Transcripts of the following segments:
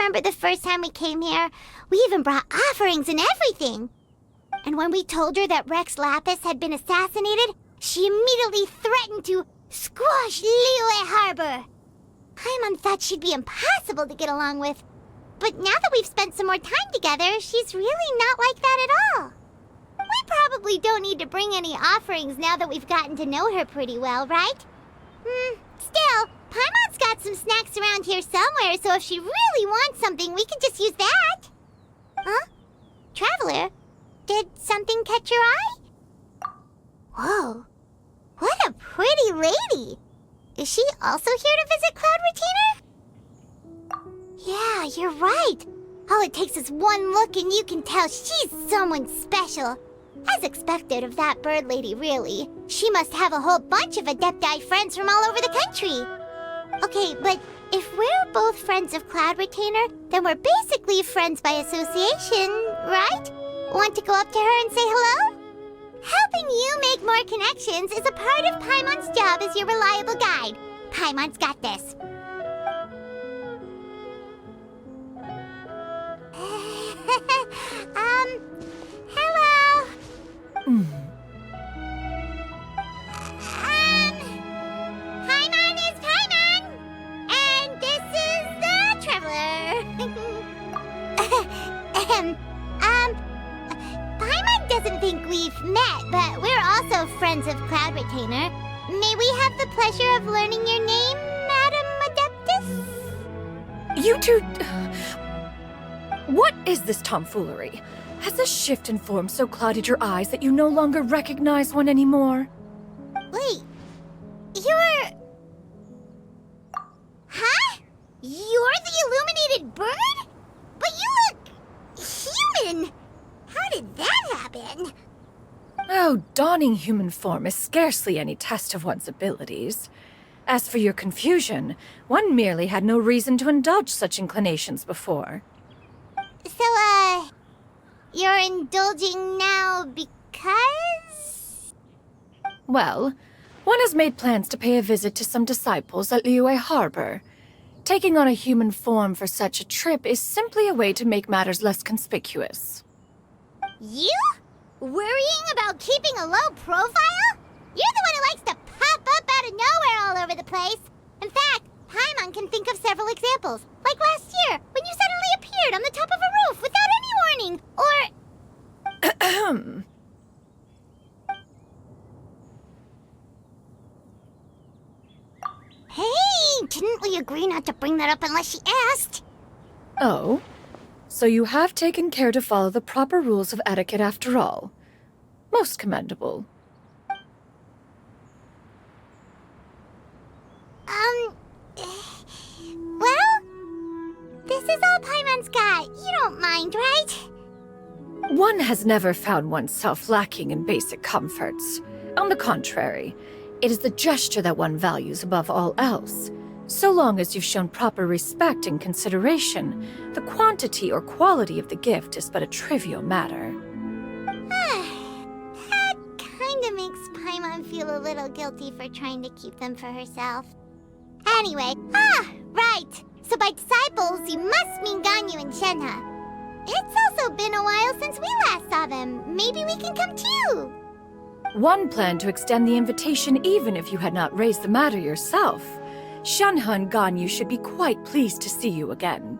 remember the first time we came here? We even brought offerings and everything. And when we told her that Rex Lapis had been assassinated, she immediately threatened to squash Liyue Harbor. Paimon thought she'd be impossible to get along with. But now that we've spent some more time together, she's really not like that at all. We probably don't need to bring any offerings now that we've gotten to know her pretty well, right? Still, Paimon's got some snacks around here somewhere, so if she really wants something, we can just use that. Huh? Traveler, did something catch your eye? Whoa, what a pretty lady! Is she also here to visit Cloud Retainer? Yeah, you're right. All it takes is one look and you can tell she's someone special. As expected of that bird lady, really. She must have a whole bunch of Adepti friends from all over the country. Okay, but if we're both friends of Cloud Retainer, then we're basically friends by association, right? Want to go up to her and say hello? Helping you make more connections is a part of Paimon's job as your reliable guide. Paimon's got this. Hello. Paimon is Paimon, and this is the Traveler. Paimon doesn't think we've met, but we're also friends of Cloud Retainer. May we have the pleasure of learning your name, Madam Adeptus? You two... What is this tomfoolery? Has this shift in form so clouded your eyes that you no longer recognize one anymore? Wait, you're... Huh? You're the illuminated bird? But you look... human! How did that happen? Oh, donning human form is scarcely any test of one's abilities. As for your confusion, one merely had no reason to indulge such inclinations before. So, you're indulging now because? Well, one has made plans to pay a visit to some disciples at Liyue Harbor. Taking on a human form for such a trip is simply a way to make matters less conspicuous. You? Worrying about keeping a low profile? You're the one who likes to pop up out of nowhere all over the place. In fact, Paimon can think of several examples. Like last year, when you suddenly appeared on the top of a roof without any warning, or... Hey, didn't we agree not to bring that up unless she asked? Oh? So you have taken care to follow the proper rules of etiquette after all. Most commendable. Well, this is all Paimon's got. You don't mind, right? One has never found oneself lacking in basic comforts. On the contrary, it is the gesture that one values above all else. So long as you've shown proper respect and consideration, the quantity or quality of the gift is but a trivial matter. That kinda makes Paimon feel a little guilty for trying to keep them for herself. Anyway, right. So by disciples, you must mean Ganyu and Shenhe. It's also been a while since we last saw them. Maybe we can come too. One planned to extend the invitation even if you had not raised the matter yourself. Shenhe and Ganyu should be quite pleased to see you again.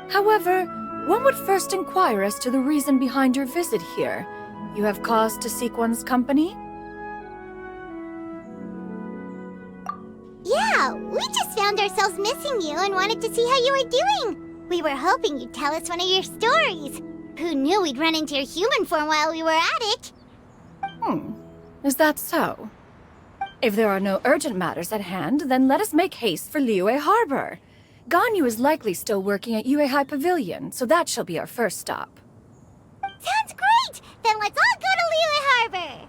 However, one would first inquire as to the reason behind your visit here. You have cause to seek one's company? Yeah, we just found ourselves missing you and wanted to see how you were doing. We were hoping you'd tell us one of your stories. Who knew we'd run into your human form while we were at it? Is that so? If there are no urgent matters at hand, then let us make haste for Liyue Harbor. Ganyu is likely still working at Yuehai Pavilion, so that shall be our first stop. Sounds great! Then let's all go to Liyue Harbor!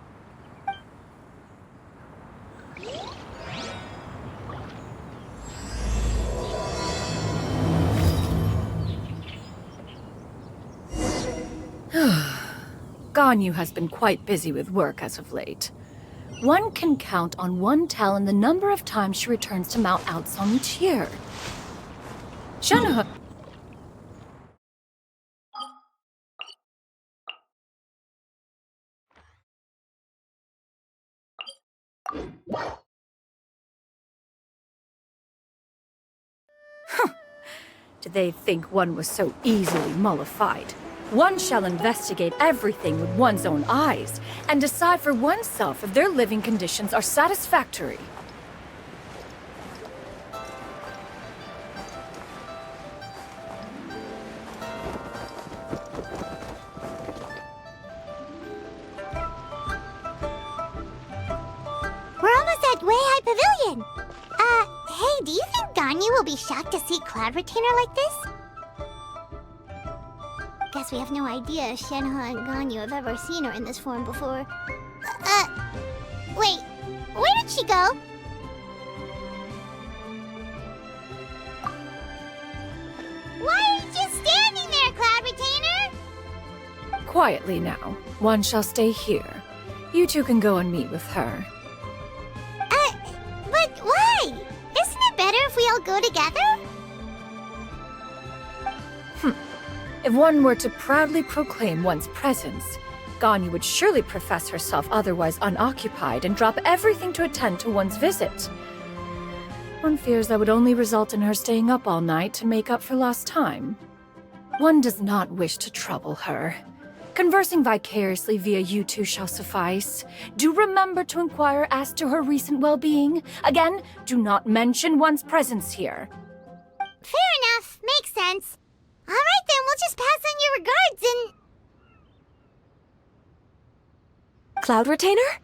Ganyu has been quite busy with work as of late. One can count on one talon the number of times she returns to Mount Altsong each year. Shenhe... Did they think one was so easily mollified? One shall investigate everything with one's own eyes, and decide for oneself if their living conditions are satisfactory. We're almost at Weihai Pavilion. Hey, do you think Ganyu will be shocked to see Cloud Retainer like this? Guess we have no idea if Shenhe and Ganyu have ever seen her in this form before. Wait, where did she go? Why are you just standing there, Cloud Retainer? Quietly now. One shall stay here. You two can go and meet with her. But why? Isn't it better if we all go together? If one were to proudly proclaim one's presence, Ganyu would surely profess herself otherwise unoccupied and drop everything to attend to one's visit. One fears that would only result in her staying up all night to make up for lost time. One does not wish to trouble her. Conversing vicariously via you two shall suffice. Do remember to inquire as to her recent well-being. Again, do not mention one's presence here. Fair enough. Makes sense. All right, then. We'll just pass on your regards and... Cloud Retainer?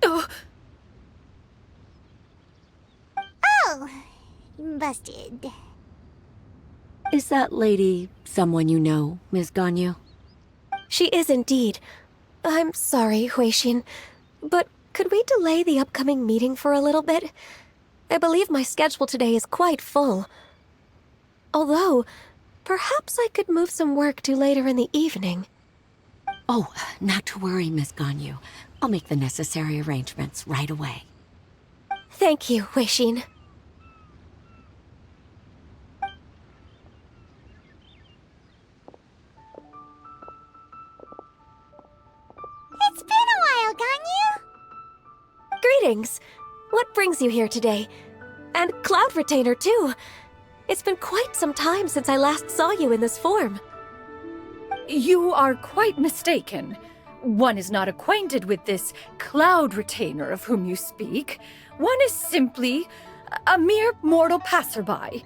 Oh, busted. Is that lady someone you know, Ms. Ganyu? She is indeed. I'm sorry, Huixin, but could we delay the upcoming meeting for a little bit? I believe my schedule today is quite full. Although, perhaps I could move some work to later in the evening. Oh, not to worry, Ms. Ganyu. I'll make the necessary arrangements right away. Thank you, Huixin. It's been a while, Ganyu. Greetings. What brings you here today? And Cloud Retainer, too. It's been quite some time since I last saw you in this form. You are quite mistaken. One is not acquainted with this Cloud Retainer of whom you speak. One is simply a mere mortal passerby.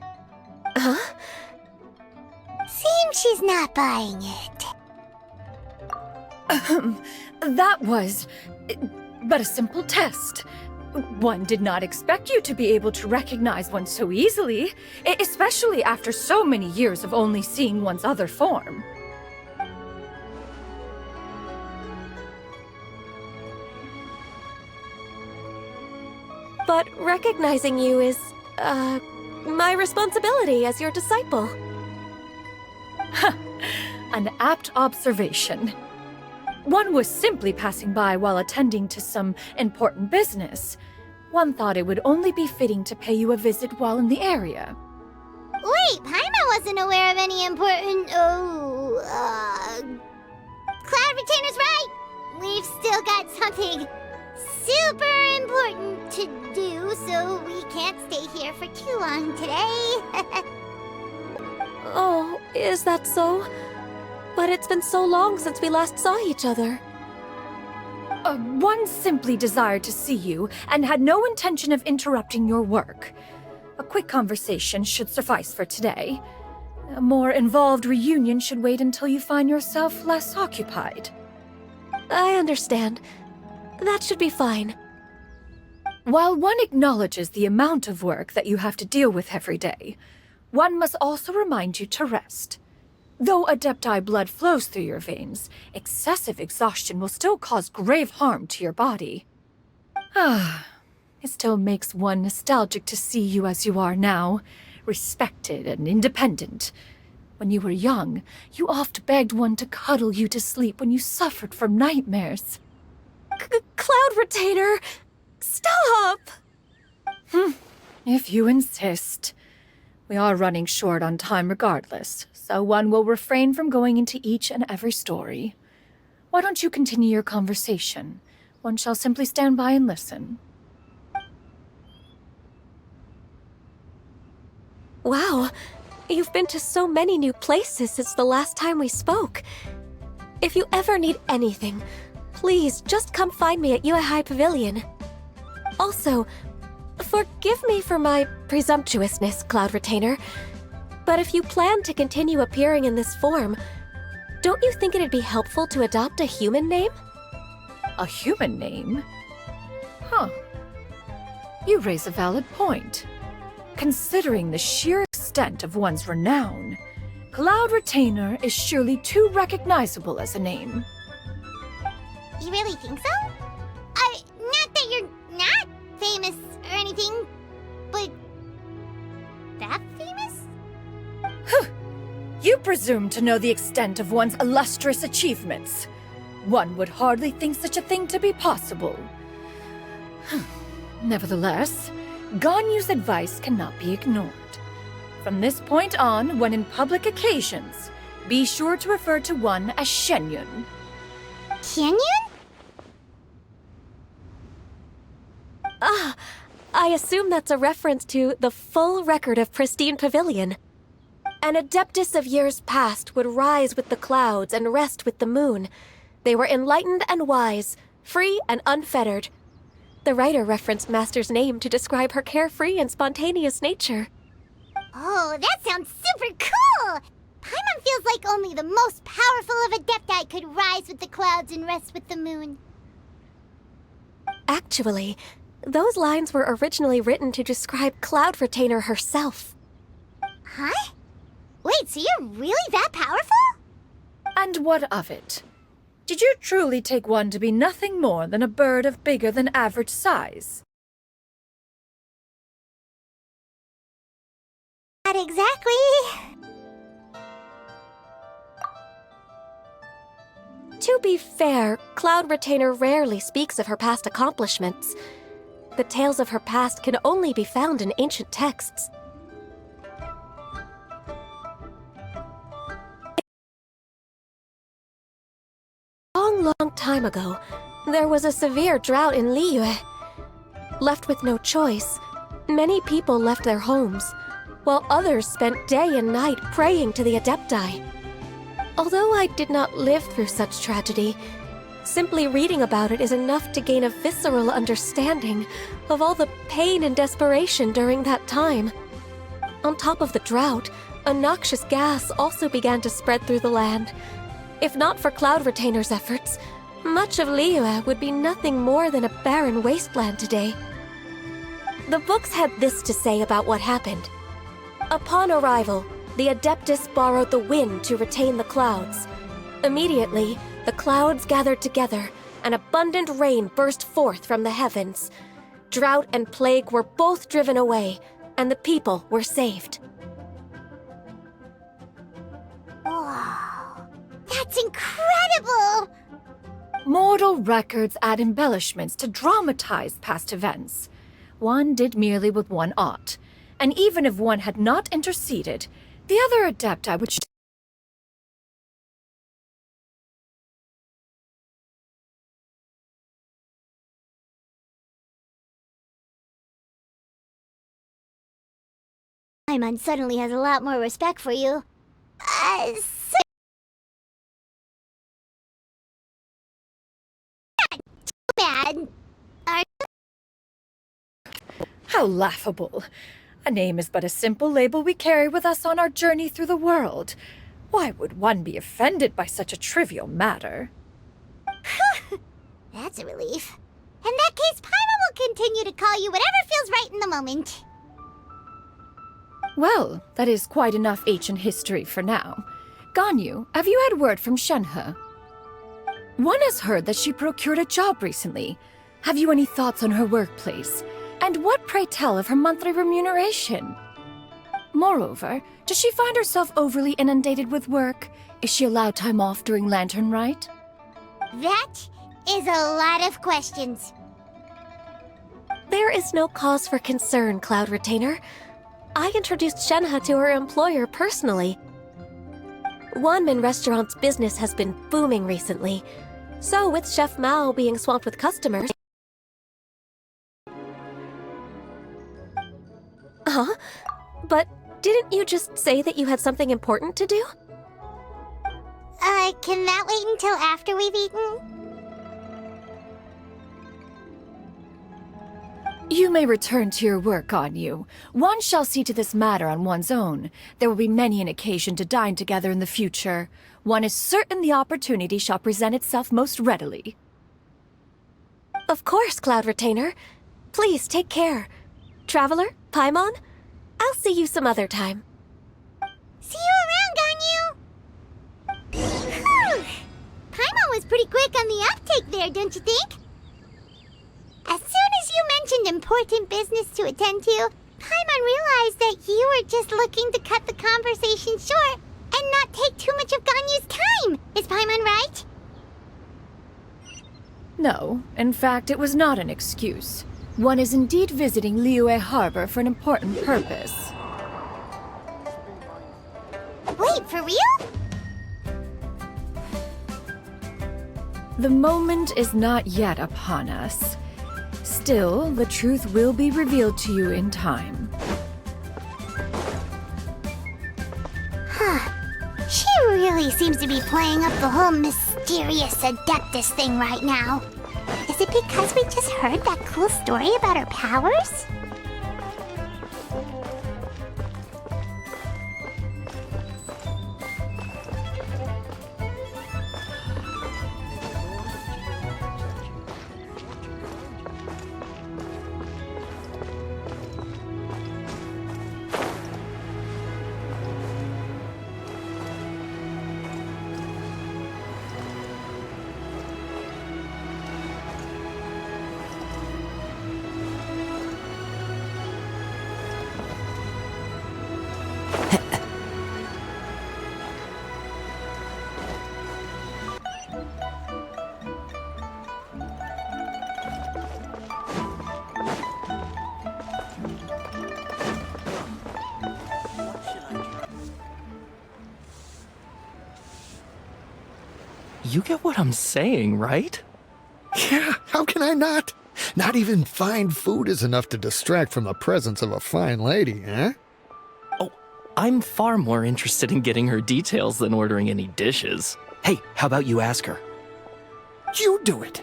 Huh? Seems she's not buying it. That was but a simple test. One did not expect you to be able to recognize one so easily, especially after so many years of only seeing one's other form. But recognizing you is, my responsibility as your disciple. An apt observation. One was simply passing by while attending to some important business. One thought it would only be fitting to pay you a visit while in the area. Wait, Paimon wasn't aware of any important... Cloud Retainer's right! We've still got something super important to do, so we can't stay here for too long today. Oh, is that so? But it's been so long since we last saw each other. One simply desired to see you and had no intention of interrupting your work. A quick conversation should suffice for today. A more involved reunion should wait until you find yourself less occupied. I understand. That should be fine. While one acknowledges the amount of work that you have to deal with every day, one must also remind you to rest. Though Adepti blood flows through your veins, excessive exhaustion will still cause grave harm to your body. It still makes one nostalgic to see you as you are now, respected and independent. When you were young, you oft begged one to cuddle you to sleep when you suffered from nightmares. Cloud Retainer! Stop! If you insist. We are running short on time regardless, so one will refrain from going into each and every story. Why don't you continue your conversation? One shall simply stand by and listen. Wow, you've been to so many new places since the last time we spoke. If you ever need anything, please just come find me at Yuehai Pavilion. Also, forgive me for my presumptuousness, Cloud Retainer, but if you plan to continue appearing in this form, don't you think it'd be helpful to adopt a human name? A human name? Huh. You raise a valid point. Considering the sheer extent of one's renown, Cloud Retainer is surely too recognizable as a name. You really think so? Not that you're not famous or anything, but that famous? You presume to know the extent of one's illustrious achievements. One would hardly think such a thing to be possible. Nevertheless, Ganyu's advice cannot be ignored. From this point on, when in public occasions, be sure to refer to one as Xianyun. Xianyun? Ah, I assume that's a reference to the full record of Pristine Pavilion. An adeptus of years past would rise with the clouds and rest with the moon. They were enlightened and wise, free and unfettered. The writer referenced Master's name to describe her carefree and spontaneous nature. Oh, that sounds super cool! Paimon feels like only the most powerful of Adepti could rise with the clouds and rest with the moon. Actually, those lines were originally written to describe Cloud Retainer herself. Huh? Wait, so you're really that powerful? And what of it? Did you truly take one to be nothing more than a bird of bigger than average size? Not exactly. To be fair, Cloud Retainer rarely speaks of her past accomplishments. The tales of her past can only be found in ancient texts. Long time ago, there was a severe drought in Liyue. Left with no choice, many people left their homes, while others spent day and night praying to the Adepti. Although I did not live through such tragedy, simply reading about it is enough to gain a visceral understanding of all the pain and desperation during that time. On top of the drought, a noxious gas also began to spread through the land. If not for Cloud Retainer's efforts, much of Liyue would be nothing more than a barren wasteland today. The books had this to say about what happened. Upon arrival, the Adeptus borrowed the wind to retain the clouds. Immediately, the clouds gathered together, and abundant rain burst forth from the heavens. Drought and plague were both driven away, and the people were saved. Wow, that's incredible! Mortal records add embellishments to dramatize past events. One did merely with one ought, and even if one had not interceded, the other Adepti would... Paimon suddenly has a lot more respect for you. So not too bad. How laughable. A name is but a simple label we carry with us on our journey through the world. Why would one be offended by such a trivial matter? That's a relief. In that case, Paimon will continue to call you whatever feels right in the moment. Well, that is quite enough ancient history for now. Ganyu, have you had word from Shenhe? One has heard that she procured a job recently. Have you any thoughts on her workplace? And what, pray tell, of her monthly remuneration? Moreover, does she find herself overly inundated with work? Is she allowed time off during Lantern Rite? That is a lot of questions. There is no cause for concern, Cloud Retainer. I introduced Shenhe to her employer personally. Wanmin Restaurant's business has been booming recently, so with Chef Mao being swamped with customers... Huh? But didn't you just say that you had something important to do? Can that wait until after we've eaten? You may return to your work, Ganyu. One shall see to this matter on one's own. There will be many an occasion to dine together in the future. One is certain the opportunity shall present itself most readily. Of course, Cloud Retainer. Please take care. Traveler, Paimon, I'll see you some other time. See you around, Ganyu! Whew! Paimon was pretty quick on the uptake there, don't you think? As soon as you mentioned important business to attend to, Paimon realized that you were just looking to cut the conversation short and not take too much of Ganyu's time. Is Paimon right? No, in fact, it was not an excuse. One is indeed visiting Liyue Harbor for an important purpose. Wait, for real? The moment is not yet upon us. Still, the truth will be revealed to you in time. Huh. She really seems to be playing up the whole mysterious Adeptus thing right now. Is it because we just heard that cool story about her powers? You get what I'm saying, right? Yeah, how can I not? Not even fine food is enough to distract from the presence of a fine lady, eh? Oh, I'm far more interested in getting her details than ordering any dishes. Hey, how about you ask her? You do it.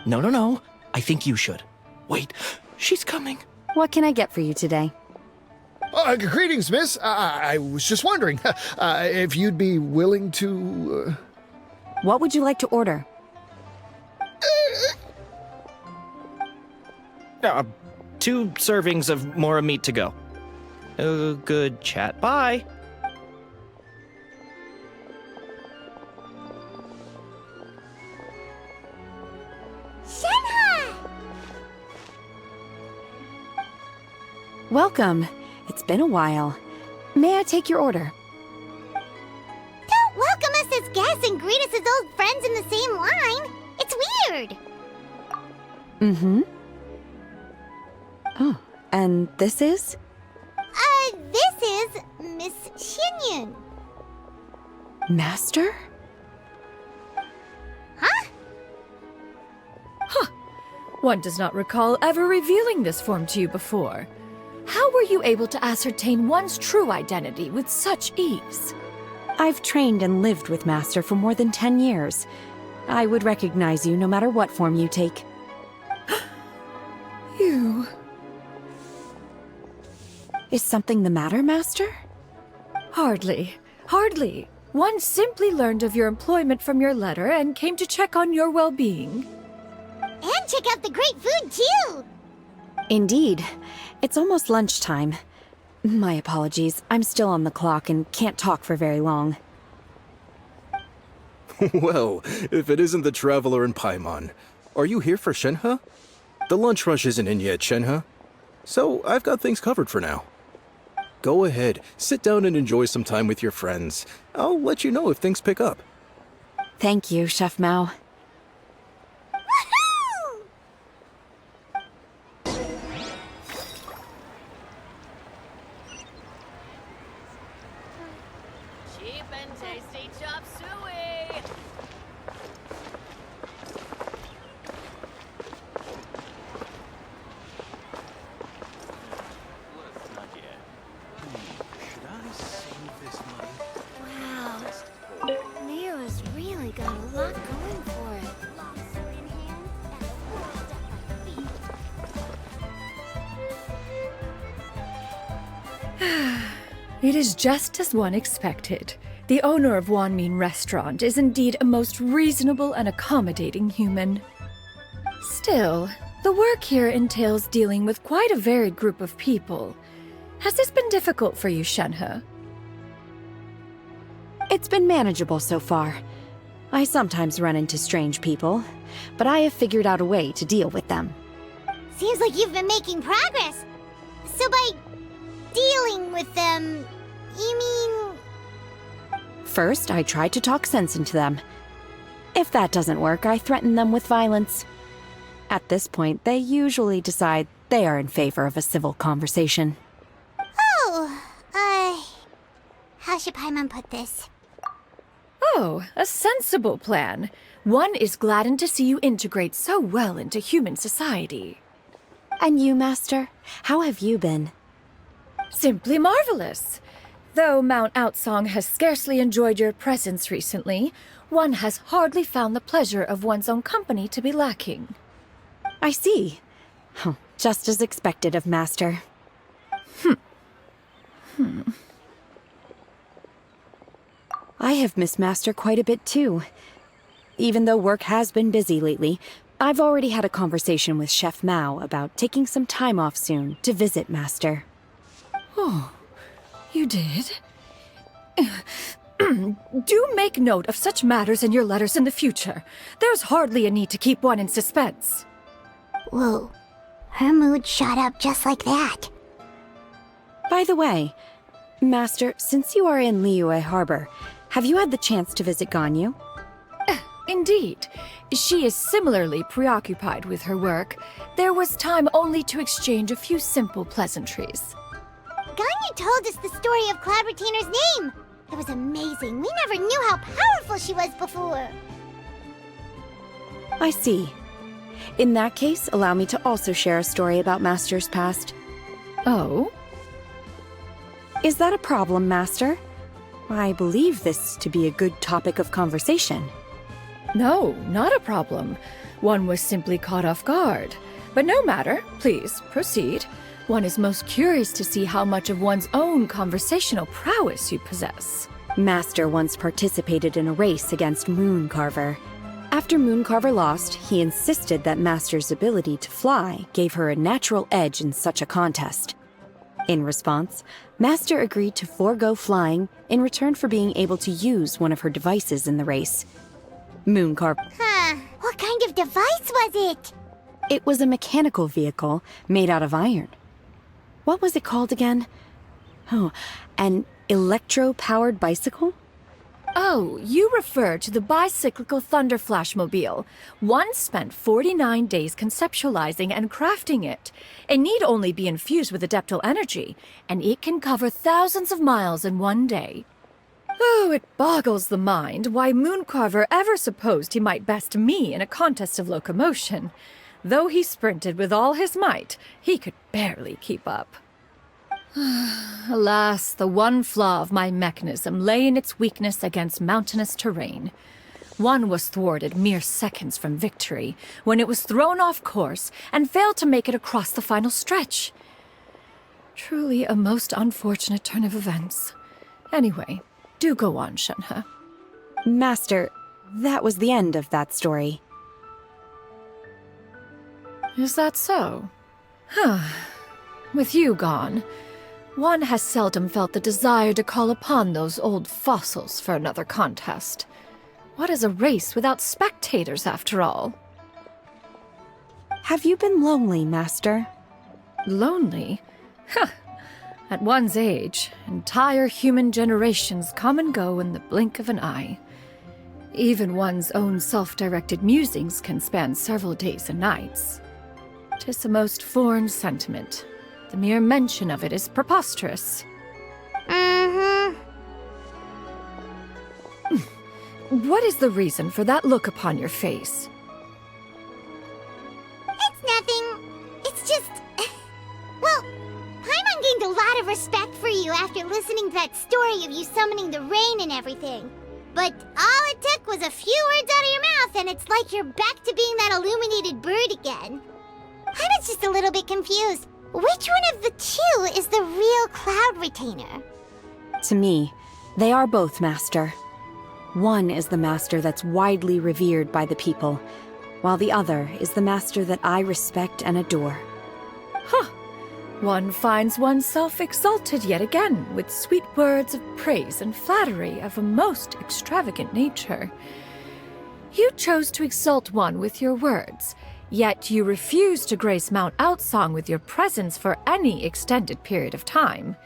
No. I think you should. Wait, she's coming. What can I get for you today? Greetings, miss. I was just wondering if you'd be willing to... What would you like to order? 2 servings of Mora meat to go. Good chat. Bye. Shenhe! Welcome. It's been a while. May I take your order? Don't welcome us as guests and greet us as old friends in the same line. It's weird. Mm-hmm. Oh, and this is? This is Miss Xianyun. Master? Huh? One does not recall ever revealing this form to you before. How were you able to ascertain one's true identity with such ease? I've trained and lived with Master for more than 10 years. I would recognize you no matter what form you take. You... Is something the matter, Master? Hardly. One simply learned of your employment from your letter and came to check on your well-being. And check out the great food, too! Indeed. It's almost lunchtime. My apologies. I'm still on the clock and can't talk for very long. Well, if it isn't the Traveler and Paimon. Are you here for Shenhe? The lunch rush isn't in yet, Shenhe. So I've got things covered for now. Go ahead, sit down and enjoy some time with your friends. I'll let you know if things pick up. Thank you, Chef Mao. Woohoo! Cheap and tasty chop suey! It is just as one expected. The owner of Wanmin Restaurant is indeed a most reasonable and accommodating human. Still, the work here entails dealing with quite a varied group of people. Has this been difficult for you, Shenhe? It's been manageable so far. I sometimes run into strange people, but I have figured out a way to deal with them. Seems like you've been making progress. So by dealing with them, you mean... First, I try to talk sense into them. If that doesn't work, I threaten them with violence. At this point, they usually decide they are in favor of a civil conversation. Oh, how should Paimon put this? Oh, a sensible plan. One is gladdened to see you integrate so well into human society. And you, Master? How have you been? Simply marvelous. Though Mount Outsong has scarcely enjoyed your presence recently, one has hardly found the pleasure of one's own company to be lacking. I see. Just as expected of Master. I have missed Master quite a bit too. Even though work has been busy lately, I've already had a conversation with Chef Mao about taking some time off soon to visit Master. Oh, you did? Do make note of such matters in your letters in the future. There's hardly a need to keep one in suspense. Whoa, her mood shot up just like that. By the way, Master, since you are in Liyue Harbor, have you had the chance to visit Ganyu? Indeed. She is similarly preoccupied with her work. There was time only to exchange a few simple pleasantries. Ganyu told us the story of Cloud Retainer's name. It was amazing. We never knew how powerful she was before. I see. In that case, allow me to also share a story about Master's past. Oh? Is that a problem, Master? I believe this to be a good topic of conversation. No, not a problem. One was simply caught off guard. But no matter, please, proceed. One is most curious to see how much of one's own conversational prowess you possess. Master once participated in a race against Mooncarver. After Mooncarver lost, he insisted that Master's ability to fly gave her a natural edge in such a contest. In response, Master agreed to forego flying in return for being able to use one of her devices in the race. Mooncarver... What kind of device was it? It was a mechanical vehicle made out of iron. What was it called again? Oh, an electro-powered bicycle? Oh, you refer to the bicyclical Thunder Flashmobile. One spent 49 days conceptualizing and crafting it. It need only be infused with adeptal energy, and it can cover thousands of miles in one day. Oh, it boggles the mind why Mooncarver ever supposed he might best me in a contest of locomotion. Though he sprinted with all his might, he could barely keep up. Alas, the one flaw of my mechanism lay in its weakness against mountainous terrain. One was thwarted mere seconds from victory, when it was thrown off course and failed to make it across the final stretch. Truly a most unfortunate turn of events. Anyway, do go on, Shenhe. Master, that was the end of that story. Is that so? With you gone, one has seldom felt the desire to call upon those old fossils for another contest. What is a race without spectators, after all? Have you been lonely, Master? Lonely? At one's age, entire human generations come and go in the blink of an eye. Even one's own self-directed musings can span several days and nights. 'Tis a most foreign sentiment. The mere mention of it is preposterous. What is the reason for that look upon your face? It's nothing. It's just... Well, Paimon gained a lot of respect for you after listening to that story of you summoning the rain and everything. But all it took was a few words out of your mouth and it's like you're back to being that illuminated bird again. Paimon's just a little bit confused. Which one of the two is the real cloud retainer? To me, they are both master. One is the master that's widely revered by the people, while the other is the master that I respect and adore. Huh. One finds oneself exalted yet again with sweet words of praise and flattery of a most extravagant nature. You chose to exalt one with your words, yet you refuse to grace Mount Outsong with your presence for any extended period of time.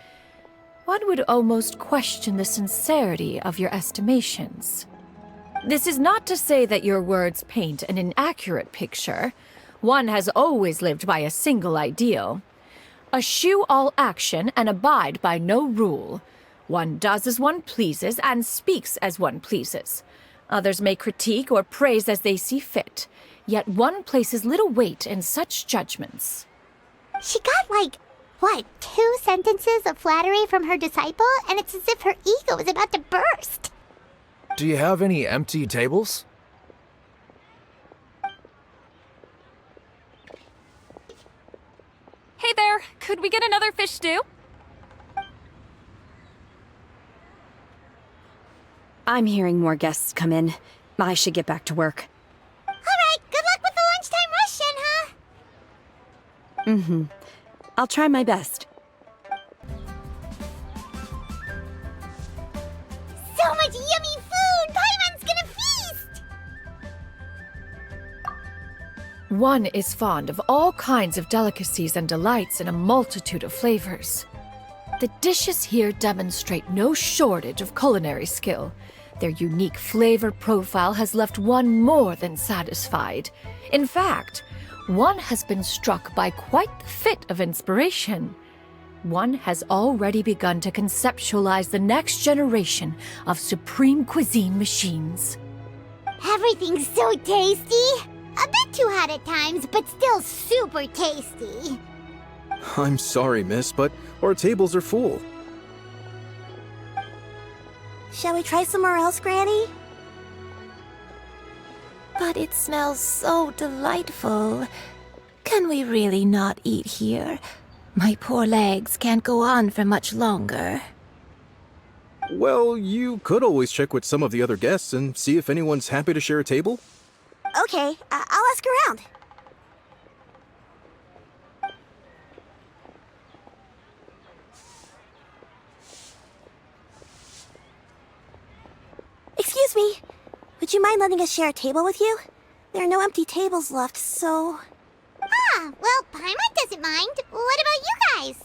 One would almost question the sincerity of your estimations. This is not to say that your words paint an inaccurate picture. One has always lived by a single ideal. Eschew all action and abide by no rule. One does as one pleases and speaks as one pleases. Others may critique or praise as they see fit, yet one places little weight in such judgments. She got like, what, 2 sentences of flattery from her disciple, and it's as if her ego is about to burst. Do you have any empty tables? Hey there, could we get another fish stew? I'm hearing more guests come in. I should get back to work. All right, good luck with the lunchtime rush, Shenhe. I'll try my best. So much yummy food! Paimon's gonna feast! One is fond of all kinds of delicacies and delights in a multitude of flavors. The dishes here demonstrate no shortage of culinary skill. Their unique flavor profile has left one more than satisfied. In fact, one has been struck by quite the fit of inspiration. One has already begun to conceptualize the next generation of supreme cuisine machines. Everything's so tasty! A bit too hot at times, but still super tasty. I'm sorry, miss, but our tables are full. Shall we try somewhere else, Granny? But it smells so delightful. Can we really not eat here? My poor legs can't go on for much longer. Well, you could always check with some of the other guests and see if anyone's happy to share a table. Okay, I'll ask around. Excuse me. Would you mind letting us share a table with you? There are no empty tables left, so... Ah, well, Paimon doesn't mind. What about you guys?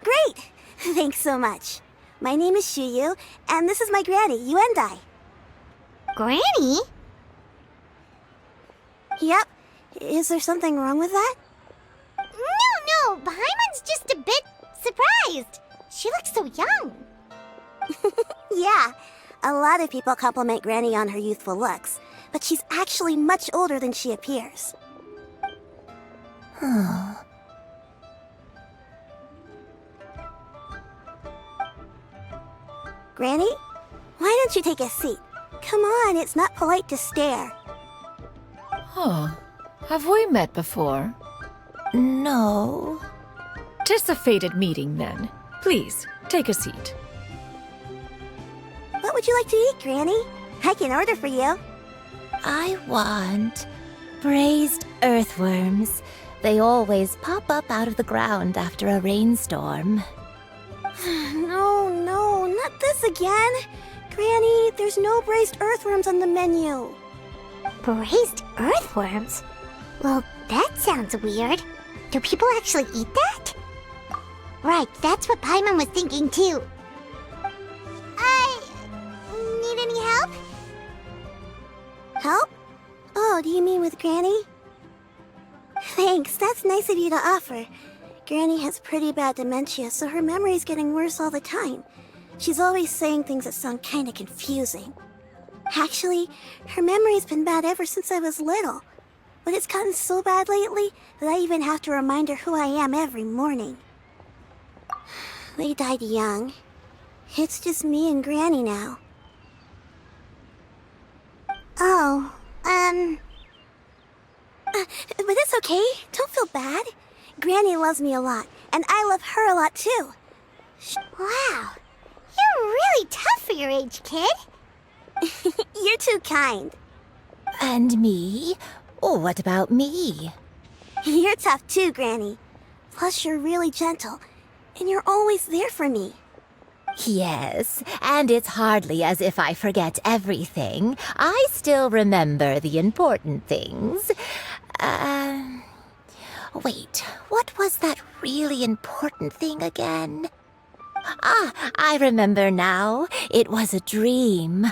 Great! Thanks so much. My name is Xianyun, and this is my granny, Yuánshén. Granny? Yep. Is there something wrong with that? No, Paimon's just a bit surprised. She looks so young. Yeah, a lot of people compliment Granny on her youthful looks, but she's actually much older than she appears. Granny, why don't you take a seat? Come on, it's not polite to stare. Huh. Have we met before? No. 'Tis a fated meeting, then. Please, take a seat. What would you like to eat, Granny? I can order for you. I want braised earthworms. They always pop up out of the ground after a rainstorm. No, not this again. Granny, there's no braised earthworms on the menu. Braised earthworms? Well, that sounds weird. Do people actually eat that? Right, that's what Paimon was thinking too. Need any help? Help? Oh, do you mean with Granny? Thanks, that's nice of you to offer. Granny has pretty bad dementia, so her memory's getting worse all the time. She's always saying things that sound kinda confusing. Actually, her memory's been bad ever since I was little. But it's gotten so bad lately that I even have to remind her who I am every morning. They died young. It's just me and Granny now. okay. Don't feel bad. Granny loves me a lot, and I love her a lot too. Wow. You're really tough for your age, kid. You're too kind. And me? Oh, what about me? You're tough too, Granny. Plus, you're really gentle, and you're always there for me. Yes, and it's hardly as if I forget everything. I still remember the important things. Wait, what was that really important thing again? Ah, I remember now. It was a dream.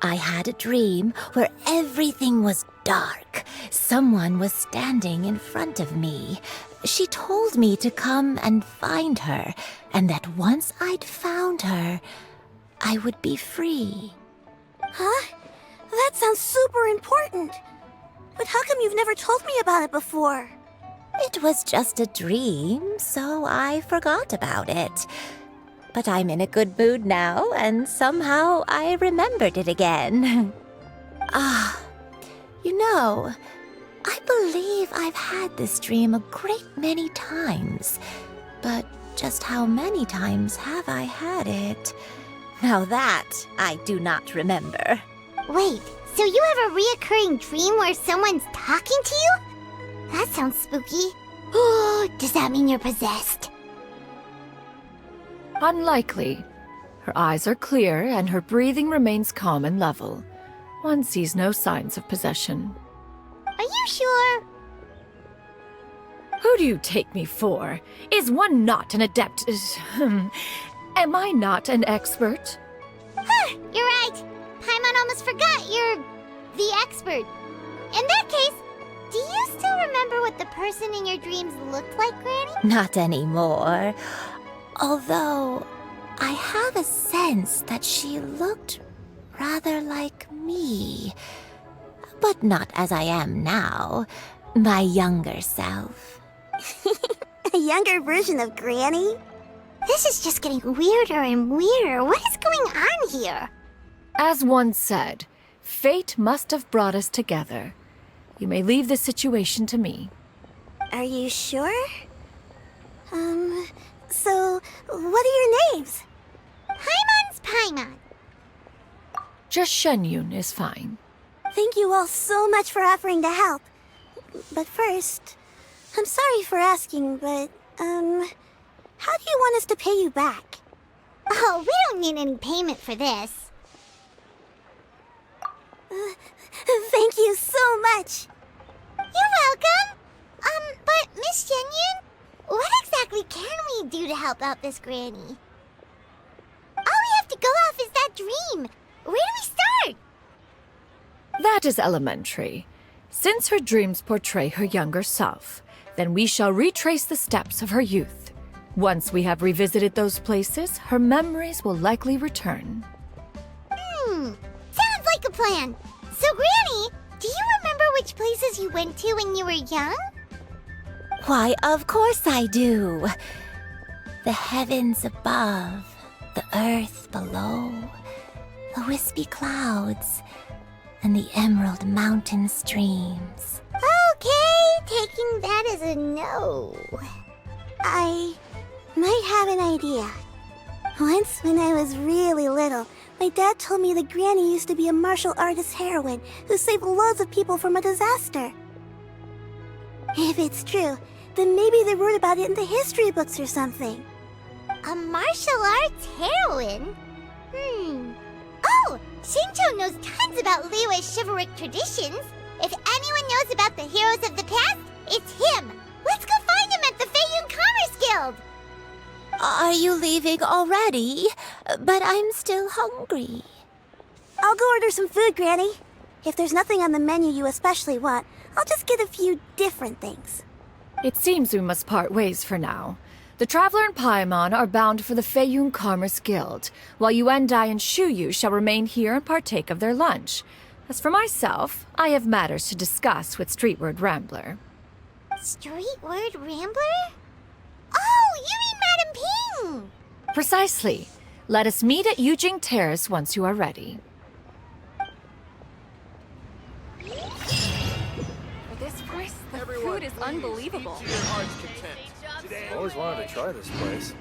I had a dream where everything was dark. Someone was standing in front of me. She told me to come and find her, and that once I'd found her, I would be free. Huh? That sounds super important. But how come you've never told me about it before? It was just a dream, so I forgot about it. But I'm in a good mood now, and somehow I remembered it again. You know, I believe I've had this dream a great many times. But just how many times have I had it? Now that I do not remember. Wait, so you have a reoccurring dream where someone's talking to you? That sounds spooky. Oh, does that mean you're possessed? Unlikely. Her eyes are clear and her breathing remains calm and level. One sees no signs of possession. Are you sure? Who do you take me for? Is one not an adept? Am I not an expert? Huh, you're right. Paimon almost forgot you're the expert. In that case, do you still remember what the person in your dreams looked like, Granny? Not anymore. Although, I have a sense that she looked rather like me. But not as I am now. My younger self. A younger version of Granny? This is just getting weirder and weirder. What is going on here? As one said, fate must have brought us together. You may leave this situation to me. Are you sure? So, what are your names? Paimon's Paimon. Just Xianyun is fine. Thank you all so much for offering to help. But first, I'm sorry for asking, but, how do you want us to pay you back? Oh, we don't need any payment for this. Thank you so much. You're welcome. But Miss Xianyun, what exactly can we do to help out this granny? All we have to go off is that dream. Where do we start? That is elementary. Since her dreams portray her younger self, then we shall retrace the steps of her youth. Once we have revisited those places, her memories will likely return. Sounds like a plan. So, Granny, do you remember which places you went to when you were young? Why, of course I do. The heavens above, the earth below, the wispy clouds, and the emerald mountain streams. Okay, taking that as a no. I might have an idea. Once, when I was really little, my dad told me that Granny used to be a martial artist heroine who saved loads of people from a disaster. If it's true, then maybe they wrote about it in the history books or something. A martial arts heroine? Oh, Shincho knows tons about Liyue's chivalric traditions. If anyone knows about the heroes of the past, it's him. Let's go find him at the Feiyun Commerce Guild. Are you leaving already? But I'm still hungry. I'll go order some food, Granny. If there's nothing on the menu you especially want, I'll just get a few different things. It seems we must part ways for now. The Traveler and Paimon are bound for the Feiyun Commerce Guild, while Yuandai and Shuyu shall remain here and partake of their lunch. As for myself, I have matters to discuss with Streetward Rambler. Streetward Rambler? Oh, you mean Madame Ping! Precisely. Let us meet at Yujing Terrace once you are ready. For this Chris, the food is unbelievable. Always wanted to try this place.